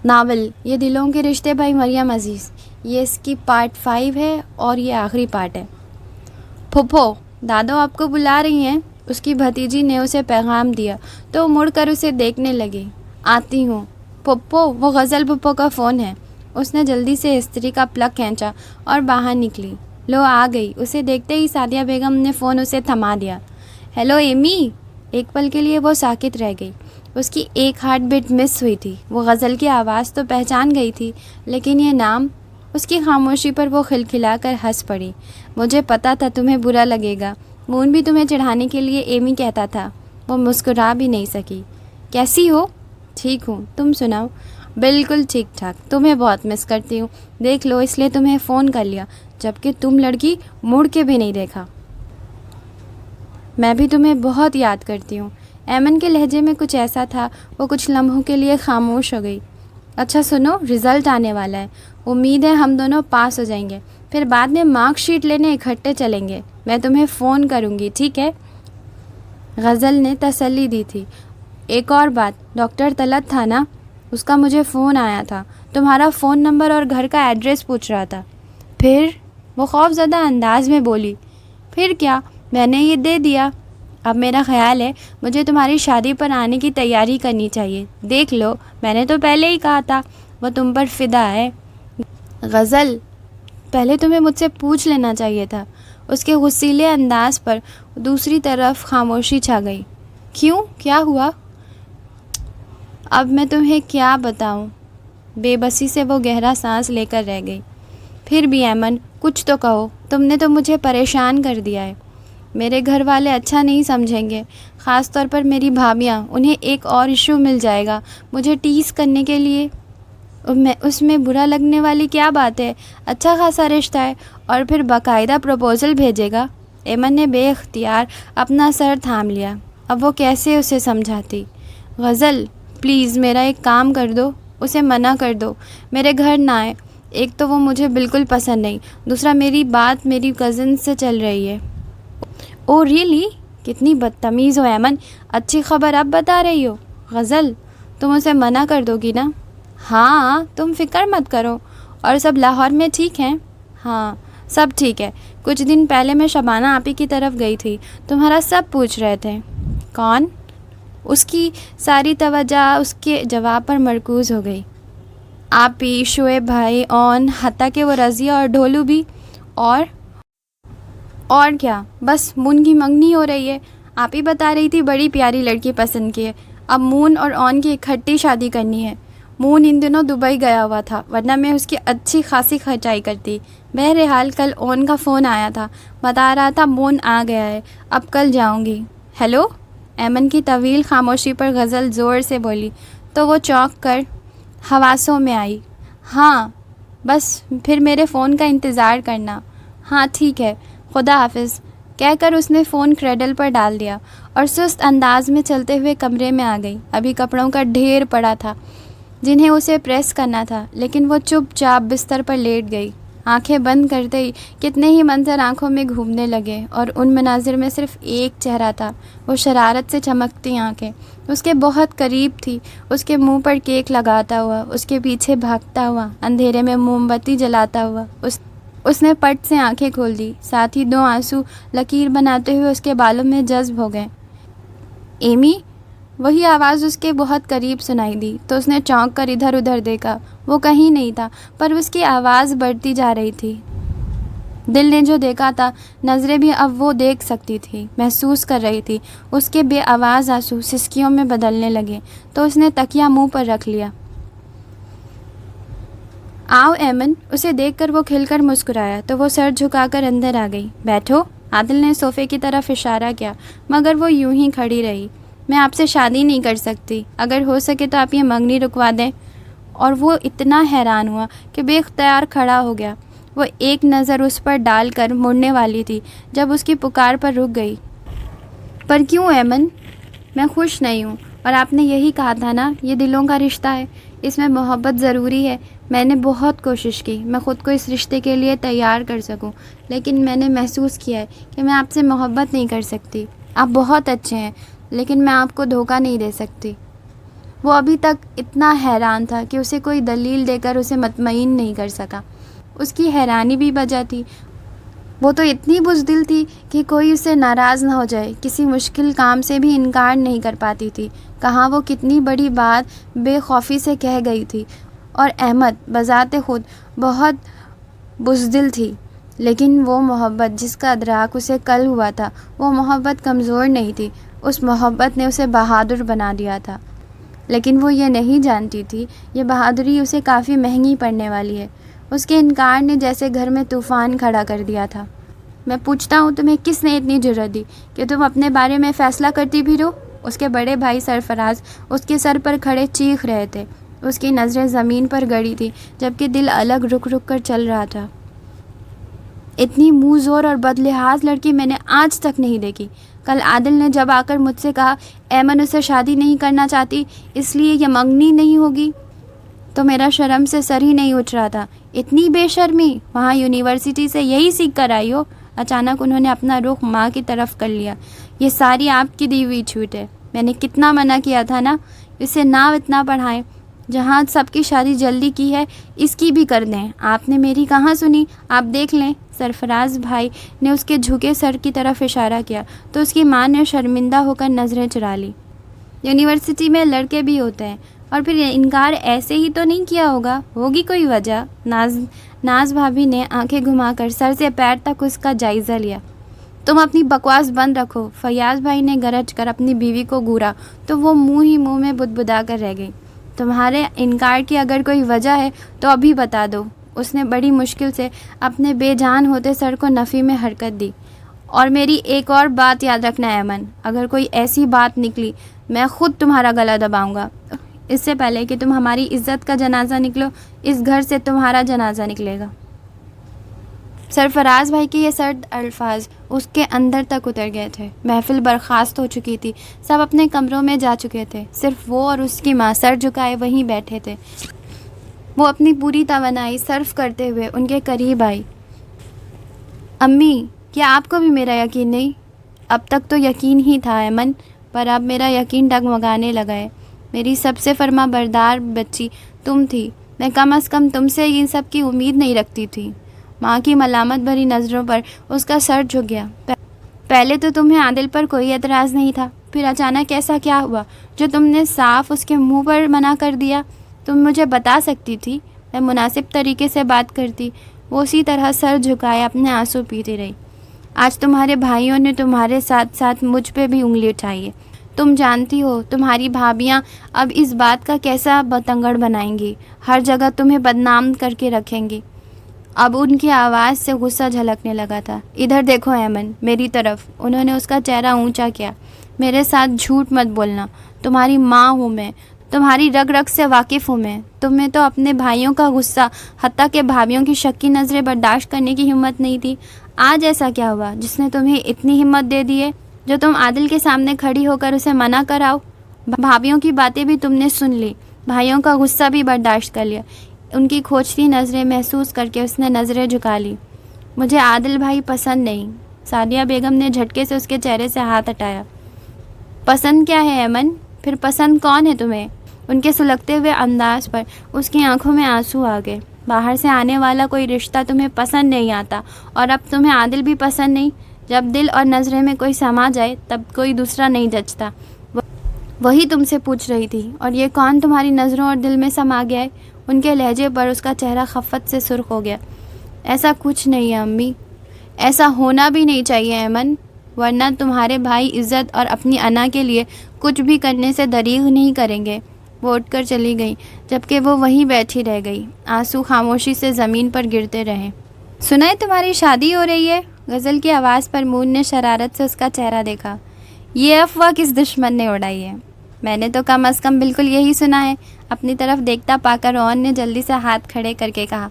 Novel یہ دلوں کے رشتے بائی مریم عزیز، یہ اس کی پارٹ 5 ہے اور یہ آخری پارٹ ہے۔ پھپھو، دادو آپ کو بلا رہی ہیں، اس کی بھتیجی نے اسے پیغام دیا تو مڑ کر اسے دیکھنے لگی۔ آتی ہوں پھپھو، وہ غزل پھپھو کا فون ہے۔ اس نے جلدی سے استری کا پلگ کھینچا اور باہر نکلی۔ لو آ گئی۔ اسے دیکھتے ہی سعدیہ بیگم نے فون اسے تھما دیا۔ ہیلو ایمی۔ ایک پل کے لیے وہ ساکت رہ گئی۔ اس کی ایک ہارٹ بیٹ مس ہوئی تھی۔ وہ غزل کی آواز تو پہچان گئی تھی، لیکن یہ نام، اس کی خاموشی پر وہ کھلکھلا کر ہنس پڑی۔ مجھے پتا تھا تمہیں برا لگے گا، مون بھی تمہیں چڑھانے کے لیے ایمی کہتا تھا۔ وہ مسکرا بھی نہیں سکی۔ کیسی ہو؟ ٹھیک ہوں، تم سناؤ؟ بالکل ٹھیک ٹھاک، تمہیں بہت مس کرتی ہوں، دیکھ لو اس لیے تمہیں فون کر لیا، جبکہ تم لڑکی مڑ کے بھی نہیں دیکھا۔ میں بھی تمہیں بہت یاد کرتی ہوں۔ ایمن کے لہجے میں کچھ ایسا تھا، وہ کچھ لمحوں کے لیے خاموش ہو گئی۔ اچھا سنو، رزلٹ آنے والا ہے، امید ہے ہم دونوں پاس ہو جائیں گے، پھر بعد میں مارک شیٹ لینے اکٹھے چلیں گے، میں تمہیں فون کروں گی، ٹھیک ہے؟ غزل نے تسلی دی تھی۔ ایک اور بات، ڈاکٹر طلعت تھا نا، اس کا مجھے فون آیا تھا، تمہارا فون نمبر اور گھر کا ایڈریس پوچھ رہا تھا۔ پھر؟ وہ خوف زدہ انداز میں بولی۔ پھر کیا، میں نے یہ دے دیا۔ اب میرا خیال ہے مجھے تمہاری شادی پر آنے کی تیاری کرنی چاہیے، دیکھ لو میں نے تو پہلے ہی کہا تھا وہ تم پر فدا ہے۔ غزل، پہلے تمہیں مجھ سے پوچھ لینا چاہیے تھا۔ اس کے غصیلے انداز پر دوسری طرف خاموشی چھا گئی۔ کیوں، کیا ہوا؟ اب میں تمہیں کیا بتاؤں؟ بے بسی سے وہ گہرا سانس لے کر رہ گئی۔ پھر بھی ایمن، کچھ تو کہو، تم نے تو مجھے پریشان کر دیا ہے۔ میرے گھر والے اچھا نہیں سمجھیں گے، خاص طور پر میری بھابیاں، انہیں ایک اور ایشو مل جائے گا مجھے ٹیز کرنے کے لیے۔ اس میں برا لگنے والی کیا بات ہے؟ اچھا خاصا رشتہ ہے، اور پھر باقاعدہ پروپوزل بھیجے گا۔ ایمن نے بے اختیار اپنا سر تھام لیا۔ اب وہ کیسے اسے سمجھاتی؟ غزل پلیز میرا ایک کام کر دو، اسے منع کر دو، میرے گھر نہ آئے۔ ایک تو وہ مجھے بالکل پسند نہیں، دوسرا میری بات میری کزن سے چل رہی ہے۔ او ریئلی؟ کتنی بدتمیز ہو ایمن، اچھی خبر اب بتا رہی ہو۔ غزل، تم اسے منع کر دو گی نا؟ ہاں، تم فکر مت کرو۔ اور سب لاہور میں ٹھیک ہیں؟ ہاں سب ٹھیک ہے۔ کچھ دن پہلے میں شبانہ آپی کی طرف گئی تھی، تمہارا سب پوچھ رہے تھے۔ کون؟ اس کی ساری توجہ اس کے جواب پر مرکوز ہو گئی۔ آپی، شعیب بھائی، اون، حتیٰ کہ وہ رضیہ اور ڈھولو بھی۔ اور کیا، بس مون کی منگنی ہو رہی ہے۔ آپ ہی بتا رہی تھی بڑی پیاری لڑکی پسند کی ہے، اب مون اور اون کی اکٹھی شادی کرنی ہے۔ مون ان دنوں دبئی گیا ہوا تھا، ورنہ میں اس کی اچھی خاصی خرچائی کرتی۔ بہرحال کل اون کا فون آیا تھا، بتا رہا تھا مون آ گیا ہے، اب کل جاؤں گی۔ ہیلو؟ ایمن کی طویل خاموشی پر غزل زور سے بولی تو وہ چونک کر حواسوں میں آئی۔ ہاں بس پھر میرے فون کا انتظار کرنا۔ ہاں ٹھیک ہے، خدا حافظ، کہہ کر اس نے فون کریڈل پر ڈال دیا اور سست انداز میں چلتے ہوئے کمرے میں آ گئی۔ ابھی کپڑوں کا ڈھیر پڑا تھا جنہیں اسے پریس کرنا تھا، لیکن وہ چپ چاپ بستر پر لیٹ گئی۔ آنکھیں بند کرتے ہی کتنے ہی منظر آنکھوں میں گھومنے لگے، اور ان مناظر میں صرف ایک چہرہ تھا، وہ شرارت سے چمکتی آنکھیں، اس کے بہت قریب تھی، اس کے منہ پر کیک لگاتا ہوا، اس کے پیچھے بھاگتا ہوا، اندھیرے میں موم بتی جلاتا ہوا۔ اس نے پٹ سے آنکھیں کھول دی، ساتھ ہی 2 آنسو لکیر بناتے ہوئے اس کے بالوں میں جذب ہو گئے۔ ایمی؟ وہی آواز اس کے بہت قریب سنائی دی تو اس نے چونک کر ادھر ادھر دیکھا۔ وہ کہیں نہیں تھا، پر اس کی آواز بڑھتی جا رہی تھی۔ دل نے جو دیکھا تھا، نظریں بھی اب وہ دیکھ سکتی تھی، محسوس کر رہی تھی۔ اس کے بے آواز آنسو سسکیوں میں بدلنے لگے تو اس نے تکیہ منہ پر رکھ لیا۔ آؤ ایمن، اسے دیکھ کر وہ کھل کر مسکرایا تو وہ سر جھکا کر اندر آ گئی۔ بیٹھو۔ عادل نے صوفے کی طرف اشارہ کیا، مگر وہ یوں ہی کھڑی رہی۔ میں آپ سے شادی نہیں کر سکتی، اگر ہو سکے تو آپ یہ منگنی رکوا دیں۔ اور وہ اتنا حیران ہوا کہ بے اختیار کھڑا ہو گیا۔ وہ ایک نظر اس پر ڈال کر مڑنے والی تھی جب اس کی پکار پر رک گئی۔ پر کیوں ایمن؟ میں خوش نہیں ہوں، اور آپ نے یہی کہا تھا نا، یہ دلوں کا رشتہ ہے، اس میں محبت ضروری ہے۔ میں نے بہت کوشش کی میں خود کو اس رشتے کے لیے تیار کر سکوں، لیکن میں نے محسوس کیا ہے کہ میں آپ سے محبت نہیں کر سکتی۔ آپ بہت اچھے ہیں، لیکن میں آپ کو دھوکہ نہیں دے سکتی۔ وہ ابھی تک اتنا حیران تھا کہ اسے کوئی دلیل دے کر اسے مطمئن نہیں کر سکا۔ اس کی حیرانی بھی وجہ تھی، وہ تو اتنی بزدل تھی کہ کوئی اسے ناراض نہ ہو جائے، کسی مشکل کام سے بھی انکار نہیں کر پاتی تھی۔ کہاں وہ کتنی بڑی بات بے خوفی سے کہہ گئی تھی، اور احمد بذات خود بہت بزدل تھی، لیکن وہ محبت جس کا ادراک اسے کل ہوا تھا، وہ محبت کمزور نہیں تھی، اس محبت نے اسے بہادر بنا دیا تھا۔ لیکن وہ یہ نہیں جانتی تھی یہ بہادری اسے کافی مہنگی پڑنے والی ہے۔ اس کے انکار نے جیسے گھر میں طوفان کھڑا کر دیا تھا۔ میں پوچھتا ہوں تمہیں کس نے اتنی جرأت دی کہ تم اپنے بارے میں فیصلہ کرتی پھرو؟ اس کے بڑے بھائی سرفراز اس کے سر پر کھڑے چیخ رہے تھے۔ اس کی نظریں زمین پر گڑی تھی جبکہ دل الگ رک رک کر چل رہا تھا۔ اتنی منہ زور اور بدلحاظ لڑکی میں نے آج تک نہیں دیکھی۔ کل عادل نے جب آ کر مجھ سے کہا ایمن اسے شادی نہیں کرنا چاہتی اس لیے یہ منگنی نہیں ہوگی، تو میرا شرم سے سر ہی نہیں اٹھ رہا تھا۔ اتنی بے شرمی! وہاں یونیورسٹی سے یہی سیکھ کر آئی ہو؟ اچانک انہوں نے اپنا رخ ماں کی طرف کر لیا۔ یہ ساری آپ کی دی ہوئی چھوٹ ہے۔ میں نے کتنا منع کیا تھا نا، اسے نہ اتنا پڑھائیں۔ جہاں سب کی شادی جلدی کی ہے اس کی بھی کر دیں۔ آپ نے میری کہاں سنی؟ آپ دیکھ لیں۔ سرفراز بھائی نے اس کے جھکے سر کی طرف اشارہ کیا تو اس کی ماں نے شرمندہ ہو کر نظریں چرا لی۔ یونیورسٹی میں لڑکے بھی ہوتے ہیں، اور پھر انکار ایسے ہی تو نہیں کیا ہوگا، ہوگی کوئی وجہ۔ ناز بھابھی نے آنکھیں گھما کر سر سے پیر تک اس کا جائزہ لیا۔ تم اپنی بکواس بند رکھو۔ فیاض بھائی نے گرج کر اپنی بیوی کو گھورا تو وہ منہ ہی منہ میں بدبدا کر رہ گئی۔ تمہارے انکار کی اگر کوئی وجہ ہے تو ابھی بتا دو۔ اس نے بڑی مشکل سے اپنے بے جان ہوتے سر کو نفی میں حرکت دی۔ اور میری ایک اور بات یاد رکھنا ایمن، اگر کوئی ایسی بات نکلی میں خود تمہارا گلا دباؤں گا۔ اس سے پہلے کہ تم ہماری عزت کا جنازہ نکلو، اس گھر سے تمہارا جنازہ نکلے گا۔ سرفراز بھائی کے یہ سرد الفاظ اس کے اندر تک اتر گئے تھے۔ محفل برخاست ہو چکی تھی، سب اپنے کمروں میں جا چکے تھے، صرف وہ اور اس کی ماں سر جھکائے وہیں بیٹھے تھے۔ وہ اپنی پوری توانائی صرف کرتے ہوئے ان کے قریب آئی۔ امی، کیا آپ کو بھی میرا یقین نہیں؟ اب تک تو یقین ہی تھا ایمن، پر اب میرا یقین ڈگمگانے لگا ہے۔ میری سب سے فرما بردار بچی تم تھی، میں کم از کم تم سے ان سب کی امید نہیں رکھتی تھی۔ ماں کی ملامت بھری نظروں پر اس کا سر جھک گیا۔ پہلے تو تمہیں عادل پر کوئی اعتراض نہیں تھا، پھر اچانک ایسا کیا ہوا جو تم نے صاف اس کے منہ پر منع کر دیا؟ تم مجھے بتا سکتی تھی، میں مناسب طریقے سے بات کرتی۔ وہ اسی طرح سر جھکائے اپنے آنسو پیتی رہی۔ آج تمہارے بھائیوں نے تمہارے ساتھ ساتھ مجھ پہ بھی انگلی اٹھائی ہے۔ تم جانتی ہو تمہاری بھابیاں اب اس بات کا کیسا بتنگڑ بنائیں گی، ہر جگہ تمہیں بدنام کر کے رکھیں گی۔ اب ان کی آواز سے غصہ جھلکنے لگا تھا۔ ادھر دیکھو ایمن، میری طرف۔ انہوں نے اس کا چہرہ اونچا کیا۔ میرے ساتھ جھوٹ مت بولنا، تمہاری ماں ہوں میں، تمہاری رگ رگ سے واقف ہوں میں۔ تم میں تو اپنے بھائیوں کا غصہ، حتیٰ کہ بھابھیوں کی شکی نظریں برداشت کرنے کی ہمت نہیں تھی۔ آج ایسا کیا ہوا جس نے تمہیں اتنی ہمت دے دی ہے جو تم عادل کے سامنے کھڑی ہو کر اسے منع کراؤ؟ بھابھیوں کی باتیں بھی تم نے سن لی، بھائیوں کا غصہ بھی برداشت کر لیا۔ ان کی کھوجتی نظریں محسوس کر کے اس نے نظریں جھکا لی۔ مجھے عادل بھائی پسند نہیں۔ سعدیہ بیگم نے جھٹکے سے اس کے چہرے سے ہاتھ ہٹایا۔ پسند کیا ہے ایمن؟ پھر پسند کون ہے تمہیں؟ ان کے سلگتے ہوئے انداز پر اس کی آنکھوں میں آنسو آ گئے۔ باہر سے آنے والا کوئی رشتہ تمہیں پسند نہیں آتا، اور اب تمہیں عادل بھی پسند نہیں۔ جب دل اور نظریں میں کوئی سما جائے تب کوئی دوسرا نہیں جچتا۔ وہی تم سے پوچھ رہی تھی، اور یہ کون تمہاری نظروں اور دل میں سما گیا ہے؟ ان کے لہجے پر اس کا چہرہ خفت سے سرخ ہو گیا۔ ایسا کچھ نہیں ہے امی، ایسا ہونا بھی نہیں چاہیے ایمن، ورنہ تمہارے بھائی عزت اور اپنی انا کے لیے کچھ بھی کرنے سے دریغ نہیں کریں گے۔ وہ اٹھ کر چلی گئی جبکہ وہ وہیں بیٹھی رہ گئی۔ آنسو خاموشی سے زمین پر گرتے رہے۔ سنا ہے تمہاری شادی ہو رہی ہے؟ غزل کی آواز پر مون نے شرارت سے اس کا چہرہ دیکھا۔ یہ افواہ کس دشمن نے اڑائی ہے؟ میں نے تو کم از کم بالکل یہی سنا ہے۔ اپنی طرف دیکھتا پا کر روہن نے جلدی سے ہاتھ کھڑے کر کے کہا،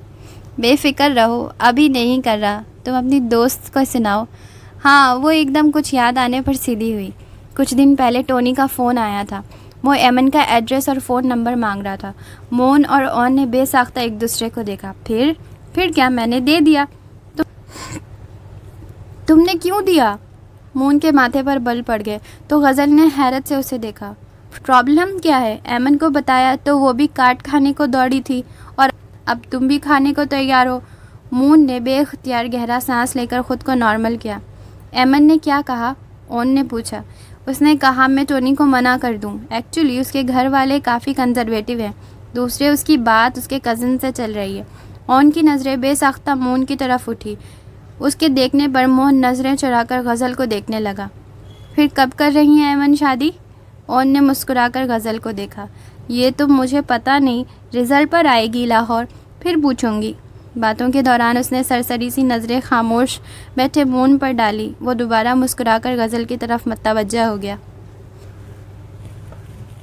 بے فکر رہو، ابھی نہیں کر رہا، تم اپنی دوست کو سناؤ۔ ہاں، وہ ایک دم کچھ یاد آنے پر سیدھی ہوئی۔ کچھ دن پہلے ٹونی کا فون آیا تھا۔ وہ ایمن کا ایڈریس اور فون نمبر مانگ رہا تھا۔ مون اور اون نے بے ساختہ ایک دوسرے کو دیکھا۔ پھر کیا؟ میں نے دے دیا۔ تم نے کیوں دیا؟ مون کے ماتھے پر بل پڑ گئے تو غزل نے حیرت سے اسے دیکھا۔ پرابلم کیا ہے؟ ایمن کو بتایا تو وہ بھی کاٹ کھانے کو دوڑی تھی اور اب تم بھی کھانے کو تیار ہو۔ مون نے بے اختیار گہرا سانس لے کر خود کو نارمل کیا۔ ایمن نے کیا کہا؟ اون نے پوچھا۔ اس نے کہا میں ٹونی کو منع کر دوں۔ ایکچولی اس کے گھر والے کافی کنزرویٹو ہیں، دوسرے اس کی بات اس کے کزن سے چل رہی ہے۔ اون کی نظریں بے ساختہ مون کی طرف اٹھی۔ اس کے دیکھنے پر مون نظریں چرا کر غزل کو دیکھنے لگا۔ پھر کب کر رہی ہیں ایمن شادی؟ اون نے مسکرا کر غزل کو دیکھا۔ یہ تو مجھے پتہ نہیں، رزلٹ پر آئے گی لاہور، پھر پوچھوں گی۔ باتوں کے دوران اس نے سرسری سی نظریں خاموش بیٹھے مون پر ڈالی۔ وہ دوبارہ مسکرا کر غزل کی طرف متوجہ ہو گیا۔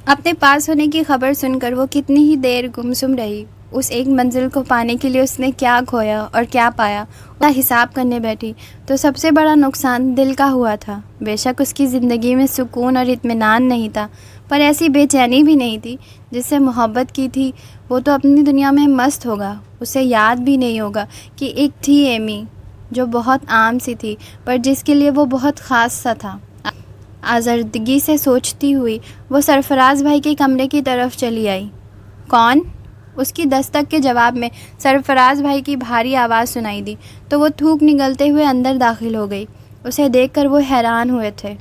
اپنے پاس ہونے کی خبر سن کر وہ کتنی ہی دیر گمسم رہی۔ اس ایک منزل کو پانے کے لیے اس نے کیا کھویا اور کیا پایا، اس کا حساب کرنے بیٹھی تو سب سے بڑا نقصان دل کا ہوا تھا۔ بے شک اس کی زندگی میں سکون اور اطمینان نہیں تھا، پر ایسی بے چینی بھی نہیں تھی۔ جس سے محبت کی تھی وہ تو اپنی دنیا میں مست ہوگا، اسے یاد بھی نہیں ہوگا کہ ایک تھی ایمی جو بہت عام سی تھی پر جس کے لیے وہ بہت خاص سا تھا۔ آزردگی سے سوچتی ہوئی وہ سرفراز بھائی کے کمرے کی طرف چلی آئی۔ کون؟ اس کی دستک کے جواب میں سرفراز بھائی کی بھاری آواز سنائی دی تو وہ تھوک نگلتے ہوئے اندر داخل ہو گئی۔ اسے دیکھ کر وہ حیران ہوئے تھے۔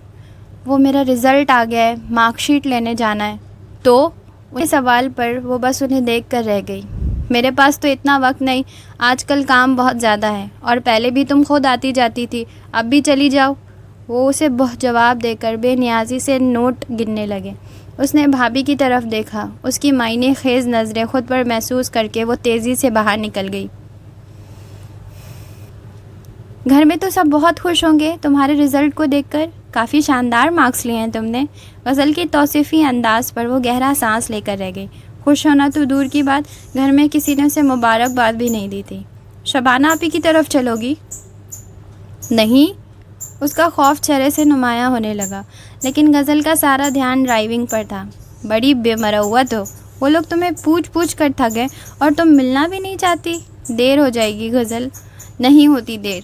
وہ میرا رزلٹ آ گیا ہے، مارک شیٹ لینے جانا ہے۔ تو ان کے سوال پر وہ بس انہیں دیکھ کر رہ گئی۔ میرے پاس تو اتنا وقت نہیں، آج کل کام بہت زیادہ ہے، اور پہلے بھی تم خود آتی جاتی تھی، اب بھی چلی جاؤ۔ وہ اسے بہت جواب دے کر بے نیازی سے نوٹ گننے لگے۔ اس نے بھابھی کی طرف دیکھا۔ اس کی معنی خیز نظریں خود پر محسوس کر کے وہ تیزی سے باہر نکل گئی۔ گھر میں تو سب بہت خوش ہوں گے تمہارے رزلٹ کو دیکھ کر، کافی شاندار مارکس لیے ہیں تم نے۔ غزل کی توصیفی انداز پر وہ گہرا سانس لے کر رہ گئی۔ خوش ہونا تو دور کی بات، گھر میں کسی نے اسے مبارکباد بھی نہیں دی تھی۔ شبانہ آپی کی طرف چلو گی؟ نہیں۔ اس کا خوف چہرے سے نمایاں ہونے لگا، لیکن غزل کا سارا دھیان ڈرائیونگ پر تھا۔ بڑی بے مروت ہو، وہ لوگ تمہیں پوچھ پوچھ کر تھک گئے اور تم ملنا بھی نہیں چاہتی۔ دیر ہو جائے گی غزل۔ نہیں ہوتی دیر،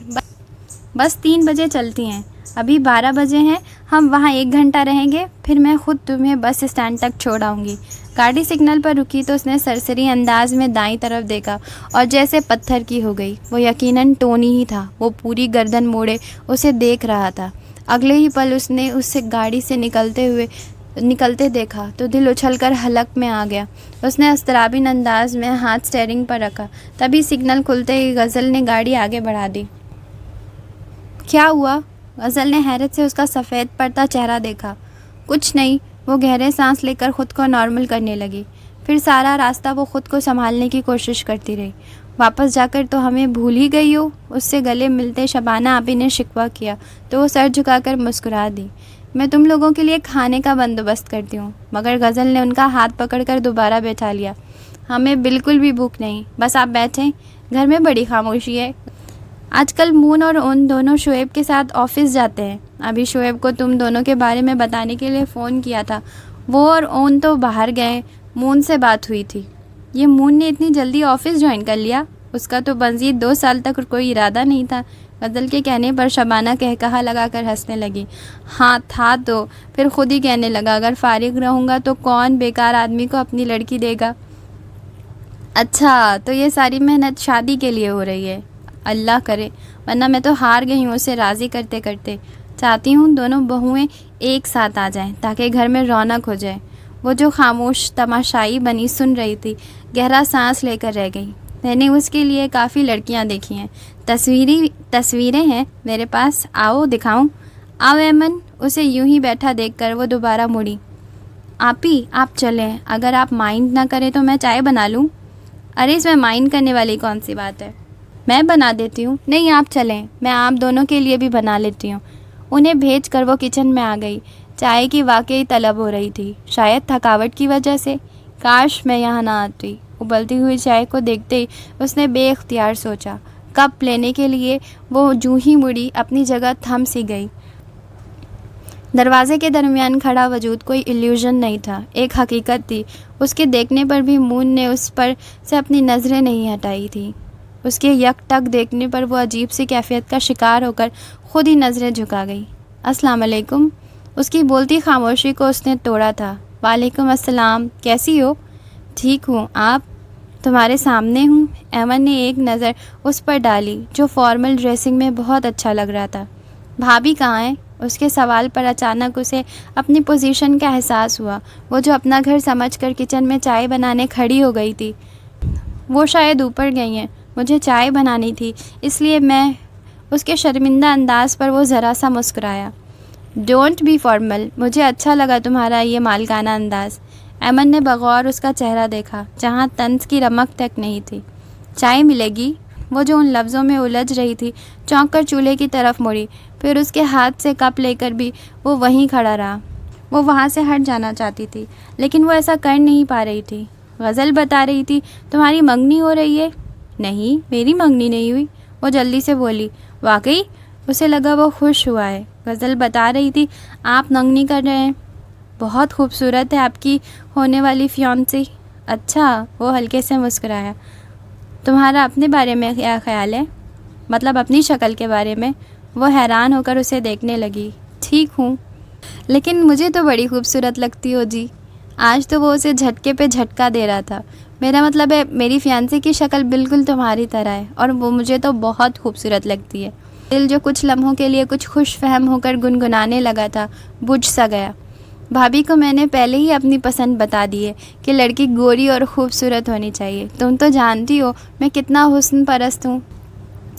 بس 3 بجے چلتی ہیں، ابھی 12 بجے ہیں، ہم وہاں 1 گھنٹہ رہیں گے، پھر میں خود تمہیں بس اسٹینڈ تک چھوڑ آؤں گی۔ گاڑی سگنل پر رکی تو اس نے سرسری انداز میں دائیں طرف دیکھا اور جیسے پتھر کی ہو گئی۔ وہ یقیناً ٹونی ہی تھا۔ وہ پوری گردن موڑے اسے دیکھ رہا تھا۔ اگلے ہی پل اس نے اسے گاڑی سے نکلتے دیکھا تو دل اچھل کر حلق میں آ گیا۔ اس نے اضطرابی انداز میں ہاتھ سٹیئرنگ پر رکھا، تبھی سگنل کھلتے ہی غزل نے گاڑی آگے بڑھا دی۔ کیا ہوا؟ غزل نے حیرت سے اس کا سفید پڑتا چہرہ دیکھا۔ کچھ نہیں، وہ گہرے سانس لے کر خود کو نارمل کرنے لگی۔ پھر سارا راستہ وہ خود کو سنبھالنے کی کوشش کرتی رہی۔ واپس جا کر تو ہمیں بھول ہی گئی ہو؟ اس سے گلے ملتے شبانہ آپی نے شکوہ کیا تو وہ سر جھکا کر مسکرا دی۔ میں تم لوگوں کے لیے کھانے کا بندوبست کرتی ہوں، مگر غزل نے ان کا ہاتھ پکڑ کر دوبارہ بیٹھا لیا۔ ہمیں بالکل بھی بھوک نہیں، بس آپ بیٹھیں، گھر میں بڑی خاموشی ہے۔ آج کل مون اور اون دونوں شعیب کے ساتھ آفس جاتے ہیں۔ ابھی شعیب کو تم دونوں کے بارے میں بتانے کے لیے فون کیا تھا، وہ اور اون تو باہر گئے، مون سے بات ہوئی تھی۔ یہ مون نے اتنی جلدی آفس جوائن کر لیا؟ اس کا تو مزید 2 سال تک کوئی ارادہ نہیں تھا۔ غزل کے کہنے پر شبانہ کہا لگا کر ہنسنے لگی۔ ہاں تھا تو پھر خود ہی کہنے لگا اگر فارغ رہوں گا تو کون بیکار آدمی کو اپنی لڑکی دے گا۔ اچھا، تو یہ ساری محنت شادی کے لیے ہو رہی ہے؟ اللہ کرے، ورنہ میں تو ہار گئی ہوں اسے راضی کرتے کرتے۔ چاہتی ہوں دونوں بہویں ایک ساتھ آ جائیں تاکہ گھر میں رونق ہو جائے۔ وہ جو خاموش تماشائی بنی سن رہی تھی، گہرا سانس لے کر رہ گئی۔ میں نے اس کے لیے کافی لڑکیاں دیکھی ہیں، تصویریں ہیں میرے پاس، آؤ دکھاؤں؟ آؤ ایمن۔ اسے یوں ہی بیٹھا دیکھ کر وہ دوبارہ مڑی۔ آپی آپ چلیں، اگر آپ مائنڈ نہ کریں تو میں چائے بنا لوں؟ ارے اس میں مائنڈ کرنے والی کون سی بات ہے، میں بنا دیتی ہوں۔ نہیں آپ چلیں، میں آپ دونوں کے لیے بھی بنا لیتی ہوں۔ انہیں بھیج کر وہ کچن میں آ گئی۔ چائے کی واقعی طلب ہو رہی تھی، شاید تھکاوٹ کی وجہ سے۔ کاش میں یہاں نہ آتی۔ ابلتی ہوئی چائے کو دیکھتے ہی اس نے بے اختیار سوچا۔ کپ لینے کے لیے وہ جوں ہی مڑی اپنی جگہ تھم سی گئی۔ دروازے کے درمیان کھڑا وجود کوئی ایلیوژن نہیں تھا، ایک حقیقت تھی۔ اس کے دیکھنے پر بھی مون نے اس پر سے اپنی نظریں نہیں ہٹائی تھی۔ اس کے یک ٹک دیکھنے پر وہ عجیب سی کیفیت کا شکار ہو کر خود ہی نظریں جھکا گئی۔ السلام علیکم۔ اس کی بولتی خاموشی کو اس نے توڑا تھا، وعلیکم السلام، کیسی ہو؟ ٹھیک ہوں، آپ؟ تمہارے سامنے ہوں۔ ایمن نے ایک نظر اس پر ڈالی جو فارمل ڈریسنگ میں بہت اچھا لگ رہا تھا۔ بھابھی کہاں ہیں؟ اس کے سوال پر اچانک اسے اپنی پوزیشن کا احساس ہوا۔ وہ جو اپنا گھر سمجھ کر کچن میں چائے بنانے کھڑی ہو گئی تھی، وہ شاید اوپر گئی ہیں۔ مجھے چائے بنانی تھی، اس لیے میں اس کے شرمندہ انداز پر وہ ذرا سا مسکرایا۔ ڈونٹ بی فارمل، مجھے اچھا لگا تمہارا یہ مالکانہ انداز۔ ایمن نے بغور اس کا چہرہ دیکھا جہاں طنز کی رمق تک نہیں تھی۔ چائے ملے گی؟ وہ جو ان لفظوں میں الجھ رہی تھی چونک کر چولہے کی طرف مڑی، پھر اس کے ہاتھ سے کپ لے کر بھی وہ وہیں کھڑا رہا۔ وہ وہاں سے ہٹ جانا چاہتی تھی لیکن وہ ایسا کر نہیں پا رہی تھی۔ غزل بتا رہی تھی تمہاری منگنی ہو رہی ہے۔ نہیں، میری منگنی نہیں ہوئی، وہ جلدی سے بولی۔ واقعی؟ اسے لگا وہ خوش ہوا ہے۔ غزل بتا رہی تھی آپ منگنی کر رہے ہیں۔ بہت خوبصورت ہے آپ کی ہونے والی فیانسی۔ اچھا، وہ ہلکے سے مسکرایا۔ تمہارا اپنے بارے میں کیا خیال ہے؟ مطلب اپنی شکل کے بارے میں؟ وہ حیران ہو کر اسے دیکھنے لگی۔ ٹھیک ہوں، لیکن مجھے تو بڑی خوبصورت لگتی ہو جی۔ آج تو وہ اسے جھٹکے پہ جھٹکا دے رہا تھا۔ میرا مطلب ہے میری فیانسی کی شکل بالکل تمہاری طرح ہے اور وہ مجھے تو بہت خوبصورت لگتی ہے۔ دل جو کچھ لمحوں کے لیے کچھ خوش فہم ہو کر گنگنانے لگا تھا، بجھ سا گیا۔ بھابھی کو میں نے پہلے ہی اپنی پسند بتا دی ہے کہ لڑکی گوری اور خوبصورت ہونی چاہیے۔ تم تو جانتی ہو میں کتنا حسن پرست ہوں۔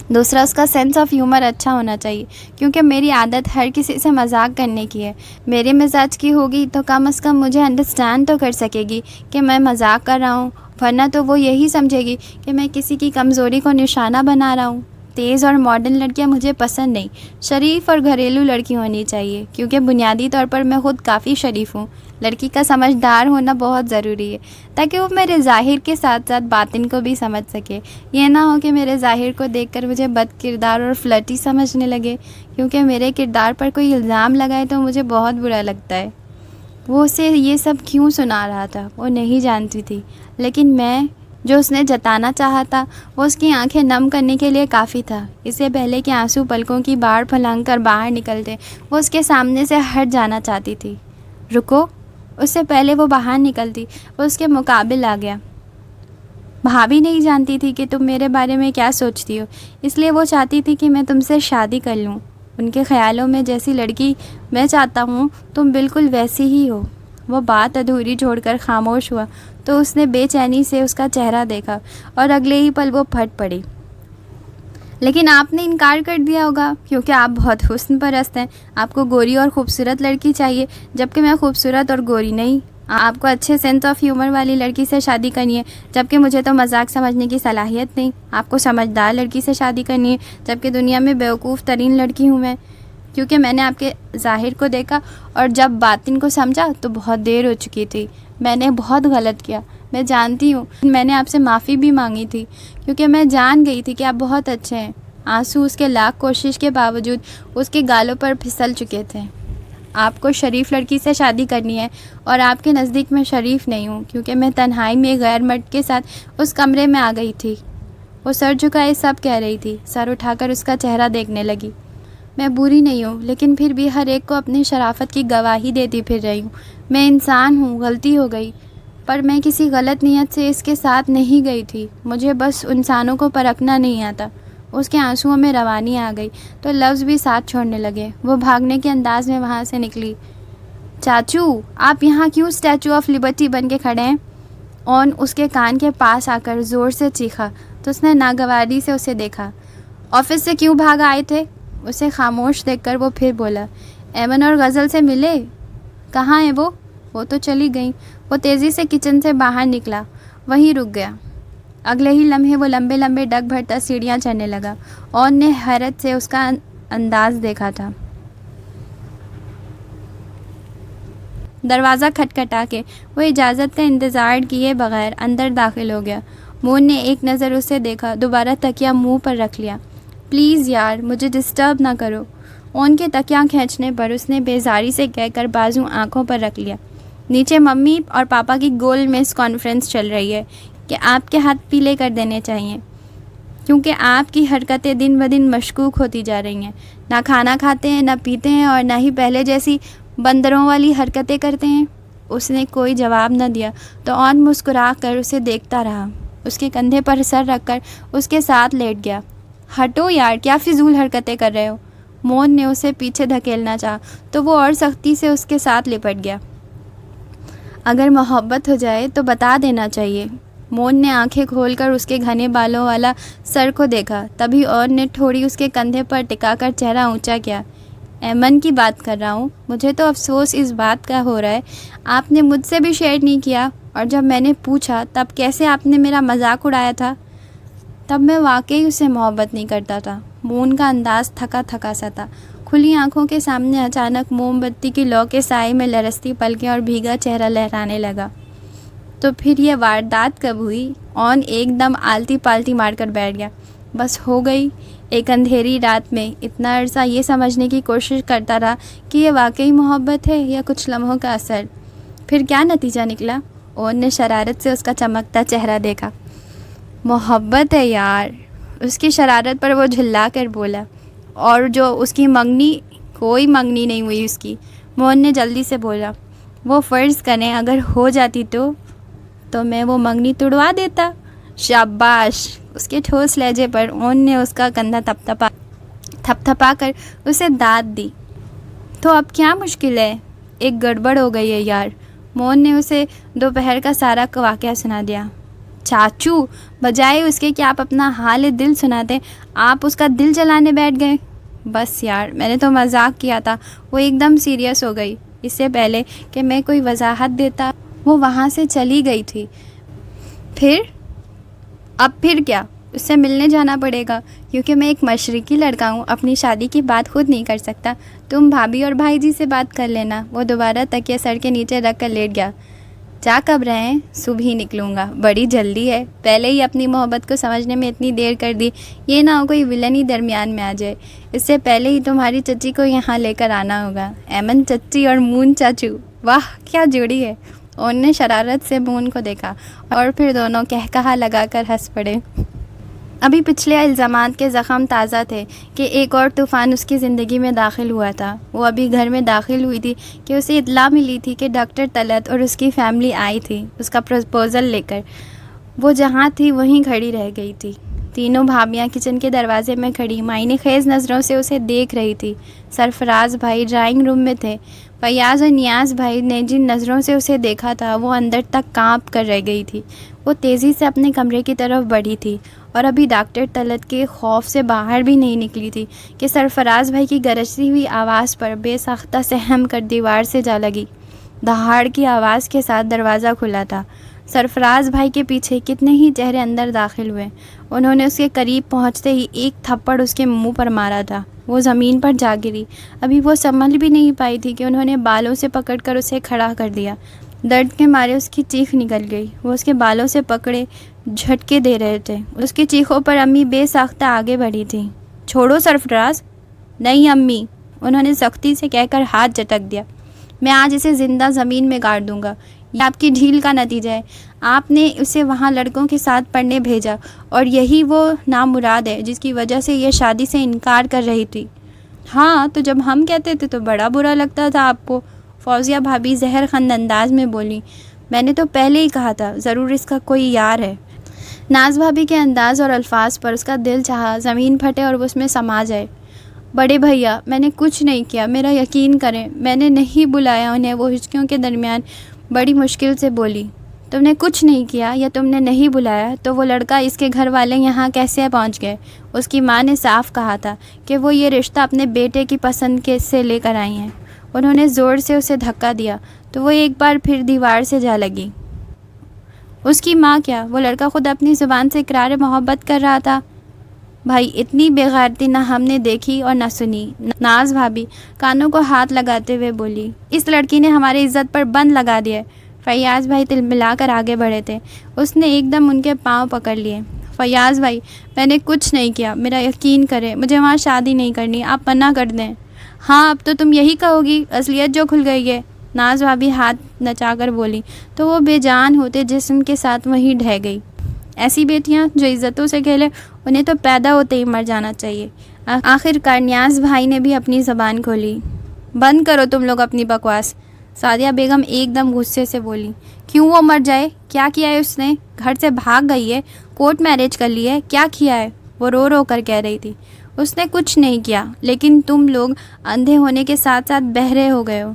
دوسرا، اس کا سینس آف ہیومر اچھا ہونا چاہیے کیونکہ میری عادت ہر کسی سے مذاق کرنے کی ہے۔ میرے مزاج کی ہوگی تو کم از کم مجھے انڈرسٹینڈ تو کر سکے گی کہ میں مذاق کر رہا ہوں، ورنہ تو وہ یہی سمجھے گی کہ میں کسی کی کمزوری کو نشانہ بنا رہا ہوں۔ تیز اور ماڈرن لڑکیاں مجھے پسند نہیں، شریف اور گھریلو لڑکی ہونی چاہیے کیونکہ بنیادی طور پر میں خود کافی شریف ہوں۔ لڑکی کا سمجھدار ہونا بہت ضروری ہے تاکہ وہ میرے ظاہر کے ساتھ ساتھ باطن کو بھی سمجھ سکے۔ یہ نہ ہو کہ میرے ظاہر کو دیکھ کر مجھے بد کردار اور فلرٹی سمجھنے لگے، کیونکہ میرے کردار پر کوئی الزام لگائے تو مجھے بہت برا لگتا ہے۔ وہ اسے یہ سب کیوں سنا رہا تھا وہ نہیں جانتی تھی، لیکن میں جو اس نے جتانا چاہا تھا وہ اس کی آنکھیں نم کرنے کے لیے کافی تھا۔ اس سے پہلے کہ آنسو پلکوں کی باڑ پھلانگ کر باہر نکلتے، وہ اس کے سامنے سے ہٹ جانا چاہتی تھی۔ رکو! اس سے پہلے وہ باہر نکلتی وہ اس کے مقابل آ گیا۔ بھابھی نہیں جانتی تھی کہ تم میرے بارے میں کیا سوچتی ہو، اس لیے وہ چاہتی تھی کہ میں تم سے شادی کر لوں۔ ان کے خیالوں میں جیسی لڑکی میں چاہتا ہوں تم بالکل ویسی ہی ہو۔ وہ بات ادھوری چھوڑ کر خاموش ہوا تو اس نے بے چینی سے اس کا چہرہ دیکھا اور اگلے ہی پل وہ پھٹ پڑی۔ لیکن آپ نے انکار کر دیا ہوگا کیونکہ آپ بہت حسن پرست ہیں۔ آپ کو گوری اور خوبصورت لڑکی چاہیے جبکہ میں خوبصورت اور گوری نہیں۔ آپ کو اچھے سینس آف ہیومر والی لڑکی سے شادی کرنی ہے جبکہ مجھے تو مذاق سمجھنے کی صلاحیت نہیں۔ آپ کو سمجھدار لڑکی سے شادی کرنی ہے جبکہ دنیا میں بیوقوف ترین لڑکی ہوں میں، کیونکہ میں نے آپ کے ظاہر کو دیکھا اور جب باطن کو سمجھا تو بہت دیر ہو چکی تھی۔ میں نے بہت غلط کیا، میں جانتی ہوں۔ میں نے آپ سے معافی بھی مانگی تھی کیونکہ میں جان گئی تھی کہ آپ بہت اچھے ہیں۔ آنسو اس کے لاکھ کوشش کے باوجود اس کے گالوں پر پھسل چکے تھے۔ آپ کو شریف لڑکی سے شادی کرنی ہے اور آپ کے نزدیک میں شریف نہیں ہوں کیونکہ میں تنہائی میں غیر مرد کے ساتھ اس کمرے میں آ گئی تھی۔ وہ سر جھکائے سب کہہ رہی تھی، سر اٹھا کر اس کا چہرہ دیکھنے لگی۔ میں بری نہیں ہوں لیکن پھر بھی ہر ایک کو اپنی شرافت کی گواہی دیتی پھر رہی ہوں۔ میں انسان ہوں، غلطی ہو گئی، پر میں کسی غلط نیت سے اس کے ساتھ نہیں گئی تھی۔ مجھے بس انسانوں کو پرکھنا نہیں آتا۔ اس کے آنسوؤں میں روانی آ گئی تو لفظ بھی ساتھ چھوڑنے لگے۔ وہ بھاگنے کے انداز میں وہاں سے نکلی۔ چاچو، آپ یہاں کیوں اسٹیچو آف لبرٹی بن کے کھڑے ہیں؟ اون اس کے کان کے پاس آ کر زور سے چیخا تو اس نے ناگواری سے اسے دیکھا۔ آفس سے کیوں بھاگ آئے تھے؟ اسے خاموش دیکھ کر وہ پھر بولا۔ ایمن اور غزل سے ملے؟ کہاں ہیں وہ تو چلی گئیں۔ وہ تیزی سے کچن سے باہر نکلا، وہیں رک گیا۔ اگلے ہی لمحے وہ لمبے لمبے ڈگ بھرتا سیڑھیاں چڑھنے لگا۔ اون نے حیرت سے اس کا انداز دیکھا تھا۔ دروازہ کھٹکھٹا کے وہ اجازت کا انتظار کیے بغیر اندر داخل ہو گیا۔ مون نے ایک نظر اسے دیکھا، دوبارہ تکیہ منہ پر رکھ لیا۔ پلیز یار، مجھے ڈسٹرب نہ کرو۔ اون کے تکیہ کھینچنے پر اس نے بیزاری سے کہہ کر بازو آنکھوں پر رکھ لیا۔ نیچے ممی اور پاپا کی گول میز کانفرنس چل رہی ہے کہ آپ کے ہاتھ پیلے کر دینے چاہیے کیونکہ آپ کی حرکتیں دن بدن مشکوک ہوتی جا رہی ہیں۔ نہ کھانا کھاتے ہیں، نہ پیتے ہیں اور نہ ہی پہلے جیسی بندروں والی حرکتیں کرتے ہیں۔ اس نے کوئی جواب نہ دیا تو اون مسکرا کر اسے دیکھتا رہا۔ اس کے کندھے پر سر رکھ کر اس کے ساتھ لیٹ گیا۔ ہٹو یار، کیا فضول حرکتیں کر رہے ہو؟ مون نے اسے پیچھے دھکیلنا چاہا تو وہ اور سختی سے اس کے ساتھ لپٹ گیا۔ اگر محبت ہو جائے تو بتا دینا چاہیے۔ مون نے آنکھیں کھول کر اس کے گھنے بالوں والا سر کو دیکھا، تبھی اون نے تھوڑی اس کے کندھے پر ٹکا کر چہرہ اونچا کیا۔ ایمن کی بات کر رہا ہوں، مجھے تو افسوس اس بات کا ہو رہا ہے آپ نے مجھ سے بھی شیئر نہیں کیا، اور جب میں نے پوچھا تب کیسے آپ نے میرا مذاق اڑایا تھا۔ تب میں واقعی اسے محبت نہیں کرتا تھا۔ مون کا انداز تھکا تھکا سا تھا۔ کھلی آنکھوں کے سامنے اچانک موم بتی کی لو کے سائے میں لرزتی پلکیں اور بھیگا چہرہ لہرانے لگا۔ تو پھر یہ واردات کب ہوئی؟ اون ایک دم آلتی پالتی مار کر بیٹھ گیا۔ بس ہو گئی۔ ایک اندھیری رات میں اتنا عرصہ یہ سمجھنے کی کوشش کرتا رہا کہ یہ واقعی محبت ہے یا کچھ لمحوں کا اثر۔ پھر کیا نتیجہ نکلا؟ اون نے شرارت سے اس کا چمکتا چہرہ دیکھا۔ محبت ہے یار، اس کی شرارت پر وہ جھلا کر بولا۔ اور جو اس کی منگنی، کوئی منگنی نہیں ہوئی اس کی۔ مون نے جلدی سے بولا۔ وہ فرض کریں اگر ہو جاتی تو میں وہ منگنی توڑوا دیتا۔ شاباش! اس کے ٹھوس لہجے پر اون نے اس کا کندھا تھپ تھپا کر اسے داد دی۔ تو اب کیا مشکل ہے؟ ایک گڑبڑ ہو گئی ہے یار۔ مون نے اسے دوپہر کا سارا واقعہ سنا دیا۔ چاچو، بجائے اس کے کہ آپ اپنا حال دل سناتے، آپ اس کا دل جلانے بیٹھ گئے۔ بس یار، میں نے تو مذاق کیا تھا۔ وہ ایک دم سیریس ہو گئی۔ اس سے پہلے کہ میں کوئی وضاحت دیتا وہ وہاں سے چلی گئی تھی۔ اب پھر کیا؟ اس سے ملنے جانا پڑے گا، کیونکہ میں ایک مشرقی لڑکا ہوں، اپنی شادی کی بات خود نہیں کر سکتا۔ تم بھابھی اور بھائی جی سے بات کر لینا۔ وہ دوبارہ تکیہ سر کے نیچے رکھ کر لیٹ گیا۔ جا کب رہے ہیں؟ صبح ہی نکلوں گا، بڑی جلدی ہے۔ پہلے ہی اپنی محبت کو سمجھنے میں اتنی دیر کر دی، یہ نہ ہو کوئی ولن ہی درمیان میں آ جائے۔ اس سے پہلے ہی تمہاری چچی کو یہاں لے کر آنا ہوگا۔ ایمن چچی اور مون چاچو، واہ کیا جوڑی ہے۔ اون نے شرارت سے مون کو دیکھا اور پھر دونوں کہکہا لگا کر ہنس پڑے۔ ابھی پچھلے الزامات کے زخم تازہ تھے کہ ایک اور طوفان اس کی زندگی میں داخل ہوا تھا۔ وہ ابھی گھر میں داخل ہوئی تھی کہ اسے اطلاع ملی تھی کہ ڈاکٹر طلعت اور اس کی فیملی آئی تھی اس کا پروپوزل لے کر۔ وہ جہاں تھی وہیں کھڑی رہ گئی تھی۔ تینوں بھابیاں کچن کے دروازے میں کھڑی معنی خیز نظروں سے اسے دیکھ رہی تھی۔ سرفراز بھائی ڈرائنگ روم میں تھے۔ فیاض اور نیاز بھائی نے جن نظروں سے اسے دیکھا تھا وہ اندر تک کانپ کر رہ گئی تھی۔ وہ تیزی سے اپنے کمرے کی طرف بڑھی تھی اور ابھی ڈاکٹر طلعت کے خوف سے باہر بھی نہیں نکلی تھی کہ سرفراز بھائی کی گرجتی ہوئی آواز پر بے ساختہ سہم کر دیوار سے جا لگی۔ دہاڑ کی آواز کے ساتھ دروازہ کھلا تھا۔ سرفراز بھائی کے پیچھے کتنے ہی چہرے اندر داخل ہوئے۔ انہوں نے اس کے قریب پہنچتے ہی ایک تھپڑ اس کے منہ پر مارا تھا۔ وہ زمین پر جا گری۔ ابھی وہ سنبھل بھی نہیں پائی تھی کہ انہوں نے بالوں سے پکڑ کر اسے کھڑا کر دیا۔ درد کے مارے اس کی چیخ نکل گئی۔ وہ اس کے بالوں سے پکڑے جھٹکے دے رہے تھے۔ اس کی چیخوں پر امی بے ساختہ آگے بڑھی تھی۔ چھوڑو سرفراز۔ نہیں امی، انہوں نے سختی سے کہہ کر ہاتھ جھٹک دیا۔ میں آج اسے زندہ زمین میں گاڑ دوں گا۔ یہ آپ کی ڈھیل کا نتیجہ ہے۔ آپ نے اسے وہاں لڑکوں کے ساتھ پڑھنے بھیجا اور یہی وہ نامراد ہے جس کی وجہ سے یہ شادی سے انکار کر رہی تھی۔ ہاں تو جب ہم کہتے تھے تو بڑا برا لگتا تھا آپ کو، فوزیہ بھابھی زہر خند انداز میں بولی۔ میں نے تو پہلے ہی کہا تھا ضرور اس کا کوئی یار ہے۔ ناز بھابھی کے انداز اور الفاظ پر اس کا دل چاہا زمین پھٹے اور وہ اس میں سما جائے۔ بڑے بھیا، میں نے کچھ نہیں کیا، میرا یقین کریں، میں نے نہیں بلایا انہیں۔ وہ ہچکیوں کے درمیان بڑی مشکل سے بولی۔ تم نے کچھ نہیں کیا یا تم نے نہیں بلایا تو وہ لڑکا اس کے گھر والے یہاں کیسے پہنچ گئے؟ اس کی ماں نے صاف کہا تھا کہ وہ یہ رشتہ اپنے بیٹے کی پسند کے سے لے کر آئی ہیں۔ انہوں نے زور سے اسے دھکا دیا تو وہ ایک بار پھر دیوار سے جا لگی۔ اس کی ماں کیا؟ وہ لڑکا خود اپنی زبان سے اقرار محبت کر رہا تھا۔ بھائی اتنی بے غیرتی نہ ہم نے دیکھی اور نہ سنی۔ ناز بھابھی کانوں کو ہاتھ لگاتے ہوئے بولی۔ اس لڑکی نے ہماری عزت پر بند لگا دیا ہے۔ فیاض بھائی تلملا کر آگے بڑھے تھے۔ اس نے ایک دم ان کے پاؤں پکڑ لیے۔ فیاض بھائی، میں نے کچھ نہیں کیا، میرا یقین کریں، مجھے وہاں شادی نہیں کرنی، آپ منع کر دیں۔ ہاں اب تو تم یہی کہو گی، اصلیت جو کھل گئی ہے۔ ناز بھابھی ہاتھ نچا کر بولی تو وہ بے جان ہوتے جسم کے ساتھ وہیں ڈھہ گئی۔ ایسی بیٹیاں جو عزتوں سے کھیلے انہیں تو پیدا ہوتے ہی مر جانا چاہیے۔ آخر کار نیاز بھائی نے بھی اپنی زبان کھولی۔ بند کرو تم لوگ اپنی بکواس۔ سعدیہ بیگم ایک دم غصے سے بولی، کیوں وہ مر جائے؟ کیا کیا ہے اس نے؟ گھر سے بھاگ گئی ہے، کورٹ میرج کر لی ہے، کیا کیا ہے؟ وہ رو رو کر کہہ رہی تھی۔ اس نے کچھ نہیں کیا، لیکن تم لوگ اندھے ہونے کے ساتھ ساتھ بہرے ہو گئے ہو۔